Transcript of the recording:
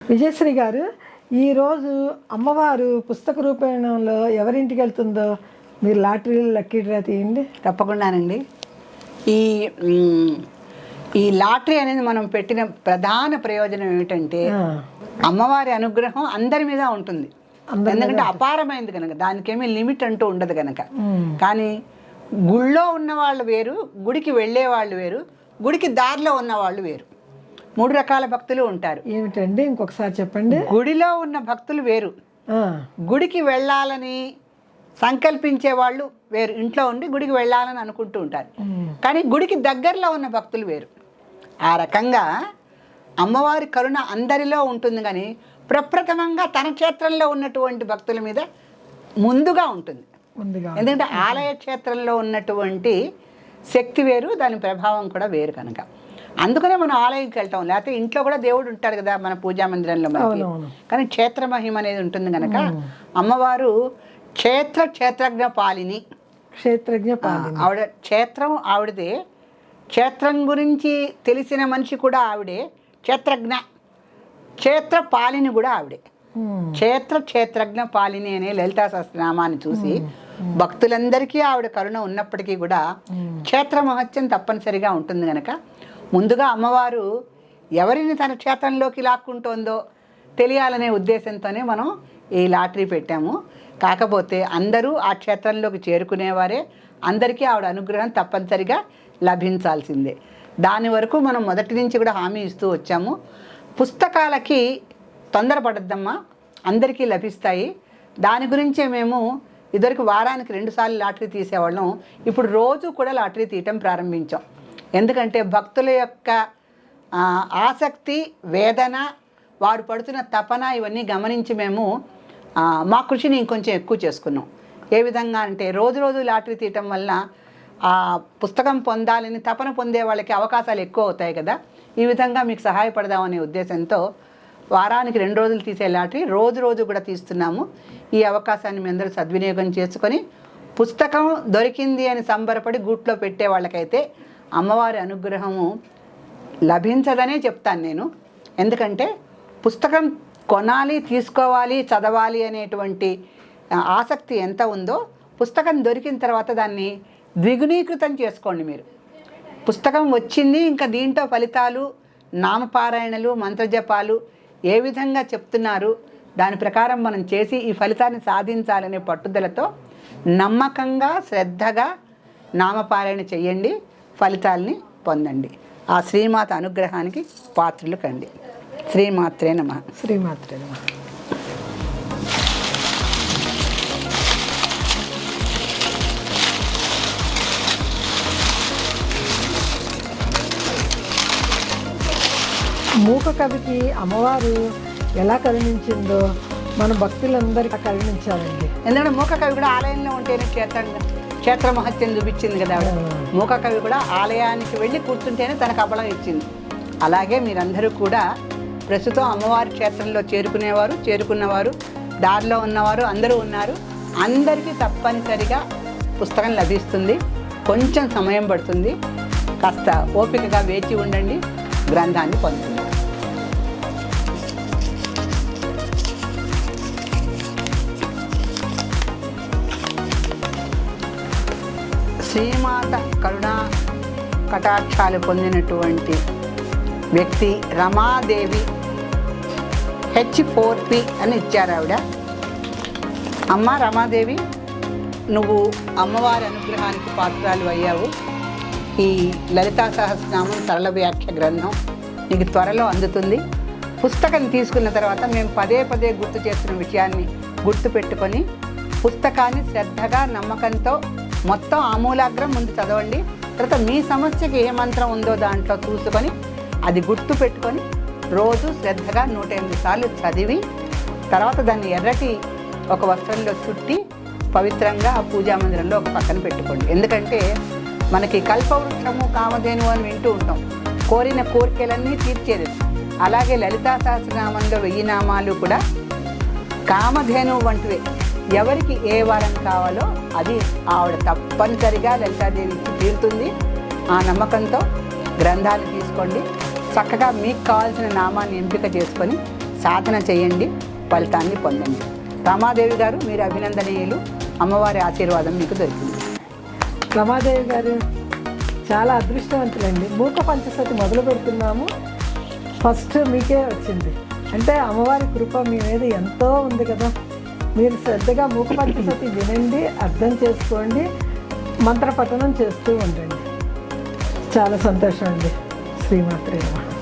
విజయశ్రీ గారు, ఈరోజు అమ్మవారు పుస్తక రూపంలో ఎవరింటికి వెళ్తుందో మీరు లాటరీలు లక్కీ డ్రా తీయండి. తప్పకుండానండి. ఈ ఈ లాటరీ అనేది మనం పెట్టిన ప్రధాన ప్రయోజనం ఏమిటంటే అమ్మవారి అనుగ్రహం అందరి మీద ఉంటుంది. ఎందుకంటే అపారమైంది కనుక, దానికేమీ లిమిట్ అంటూ ఉండదు కనుక. కానీ గుళ్ళో ఉన్న వాళ్ళు వేరు, గుడికి వెళ్ళే వాళ్ళు వేరు, గుడికి దారిలో ఉన్న వాళ్ళు వేరు. 3 రకాల భక్తులు ఉంటారు. ఏమిటండి ఇంకొకసారి చెప్పండి. గుడిలో ఉన్న భక్తులు వేరు, గుడికి వెళ్ళాలని సంకల్పించే వాళ్ళు వేరు. ఇంట్లో ఉండి గుడికి వెళ్ళాలని అనుకుంటూ ఉంటారు. కానీ గుడికి దగ్గరలో ఉన్న భక్తులు వేరు. ఆ రకంగా అమ్మవారి కరుణ అందరిలో ఉంటుంది, కానీ ప్రప్రథమంగా తన క్షేత్రంలో ఉన్నటువంటి భక్తుల మీద ముందుగా ఉంటుంది. ఎందుకంటే ఆలయ క్షేత్రంలో ఉన్నటువంటి శక్తి వేరు, దాని ప్రభావం కూడా వేరు కనుక. అందుకనే మనం ఆలయంకి వెళ్తాం. లేకపోతే ఇంట్లో కూడా దేవుడు ఉంటాడు కదా మన పూజా మందిరంలో మనకి. కానీ క్షేత్ర మహిమ అనేది ఉంటుంది కనుక అమ్మవారు క్షేత్రజ్ఞ పాలిని. ఆవిడ క్షేత్రం ఆవిడదే, క్షేత్రం గురించి తెలిసిన మనిషి కూడా ఆవిడే, క్షేత్ర పాలిని కూడా ఆవిడే. క్షేత్రజ్ఞ పాలిని అనే లలితా సహస్రనామాన్ని చూసి భక్తులందరికీ ఆవిడ కరుణ ఉన్నప్పటికీ కూడా క్షేత్ర మహత్యం తప్పనిసరిగా ఉంటుంది కనుక ముందుగా అమ్మవారు ఎవరిని తన క్షేత్రంలోకి లాక్కుంటోందో తెలియాలనే ఉద్దేశంతోనే మనం ఈ లాటరీ పెట్టాము. కాకపోతే అందరూ ఆ క్షేత్రంలోకి చేరుకునేవారే, అందరికీ ఆవిడ అనుగ్రహం తప్పనిసరిగా లభించాల్సిందే. దాని వరకు మనం మొదటి నుంచి కూడా హామీ ఇస్తూ వచ్చాము. పుస్తకాలకి తొందరపడద్దమ్మా, అందరికీ లభిస్తాయి. దాని గురించే మేము ఇదివరకు వారానికి 2 సార్లు లాటరీ తీసేవాళ్ళం. ఇప్పుడు రోజు కూడా లాటరీ తీయటం ప్రారంభించాం. ఎందుకంటే భక్తుల యొక్క ఆసక్తి, వేదన, వారు పడుతున్న తపన ఇవన్నీ గమనించి మేము మా కృషిని ఇంకొంచెం ఎక్కువ చేసుకున్నాం. ఏ విధంగా అంటే రోజు లాటరీ తీయటం వల్ల ఆ పుస్తకం పొందాలని తపన పొందే వాళ్ళకి అవకాశాలు ఎక్కువ అవుతాయి కదా. ఈ విధంగా మీకు సహాయపడదామనే ఉద్దేశంతో వారానికి 2 రోజులు తీసే లాటరీ రోజు కూడా తీస్తున్నాము. ఈ అవకాశాన్ని మీ అందరూ సద్వినియోగం చేసుకొని పుస్తకం దొరికింది అని సంబరపడి గూట్లో పెట్టే వాళ్ళకైతే అమ్మవారి అనుగ్రహము లభించదనే చెప్తాను నేను. ఎందుకంటే పుస్తకం కొనాలి, తీసుకోవాలి, చదవాలి అనేటువంటి ఆసక్తి ఎంత ఉందో పుస్తకం దొరికిన తర్వాత దాన్ని ద్విగుణీకృతం చేసుకోండి. మీరు పుస్తకం వచ్చింది, ఇంకా దీంట్లో ఫలితాలు, నామపారాయణలు, మంత్రజపాలు ఏ విధంగా చెప్తున్నారు, దాని ప్రకారం మనం చేసి ఈ ఫలితాన్ని సాధించాలనే పట్టుదలతో నమ్మకంగా శ్రద్ధగా నామపారాయణ చేయండి, ఫలితాలని పొందండి. ఆ శ్రీమాత అనుగ్రహానికి పాత్రలు కండి. శ్రీమాత్రే నమః. శ్రీమాత్రే నమః. మూక కవికి అమ్మవారు ఎలా కరుణించిందో మన భక్తులందరికీ కరుణించాలండి. ఎందుకంటే మూక కవి కూడా ఆలయంలో ఉంటేనే క్షేత్ర మహత్యం చూపించింది కదా. మూక కవి కూడా ఆలయానికి వెళ్ళి కూర్చుంటేనే తనకు అబలం ఇచ్చింది. అలాగే మీరందరూ కూడా ప్రస్తుతం అమ్మవారి క్షేత్రంలో చేరుకున్నవారు, దారిలో ఉన్నవారు అందరూ ఉన్నారు. అందరికీ తప్పనిసరిగా పుస్తకం లభిస్తుంది. కొంచెం సమయం పడుతుంది, కాస్త ఓపికగా వేచి ఉండండి, గ్రంథాన్ని పొందండి. శ్రీమాత కరుణా కటాక్షాలు పొందినటువంటి వ్యక్తి రమాదేవి H4P అని ఇచ్చారు ఆవిడ. అమ్మ రమాదేవి, నువ్వు అమ్మవారి అనుగ్రహానికి పాత్రాలు అయ్యావు. ఈ లలితా సహస్రనామం సరళ వ్యాఖ్య గ్రంథం నీకు త్వరలో అందుతుంది. పుస్తకం తీసుకున్న తర్వాత మేము పదే గుర్తు చేస్తున్న విషయాన్ని గుర్తుపెట్టుకొని పుస్తకాన్ని శ్రద్ధగా నమ్మకంతో మొత్తం ఆమూలాగ్రం ముందు చదవండి. తర్వాత మీ సమస్యకి ఏ మంత్రం ఉందో దాంట్లో చూసుకొని అది గుర్తు పెట్టుకొని రోజు శ్రద్ధగా 108 సార్లు చదివి తర్వాత దాన్ని ఎర్రటి ఒక వస్త్రంలో చుట్టి పవిత్రంగా ఆ పూజా మందిరంలో ఒక పక్కన పెట్టుకోండి. ఎందుకంటే మనకి కల్పవృక్షము, కామధేను అని వింటూ ఉంటాం. కోరిన కోరికలన్నీ తీర్చేది. అలాగే లలితా సహస్రనామంలో 1000 నామాలు కూడా కామధేను వంటివే. ఎవరికి ఏ వరం కావాలో అది ఆవిడ తప్పనిసరిగా లలితాదేవికి తీరుతుంది. ఆ నమ్మకంతో గ్రంథాన్ని తీసుకోండి. చక్కగా మీకు కావాల్సిన నామాన్ని ఎంపిక చేసుకొని సాధన చేయండి, ఫలితాన్ని పొందండి. రమాదేవి గారు, మీరు అభినందనీయులు. అమ్మవారి ఆశీర్వాదం మీకు దొరికింది. రమాదేవి గారు చాలా అదృష్టవంతులండి. మూక పంచసతి మొదలు పెడుతున్నాము, ఫస్ట్ మీకే వచ్చింది అంటే అమ్మవారి కృప మీ మీద ఎంతో ఉంది కదా. మీరు శ్రద్ధగా మూక పంచసతి వినండి, అర్థం చేసుకోండి, మంత్రపఠనం చేస్తూ ఉండండి. చాలా సంతోషం అండి. శ్రీమాత్రే నమః.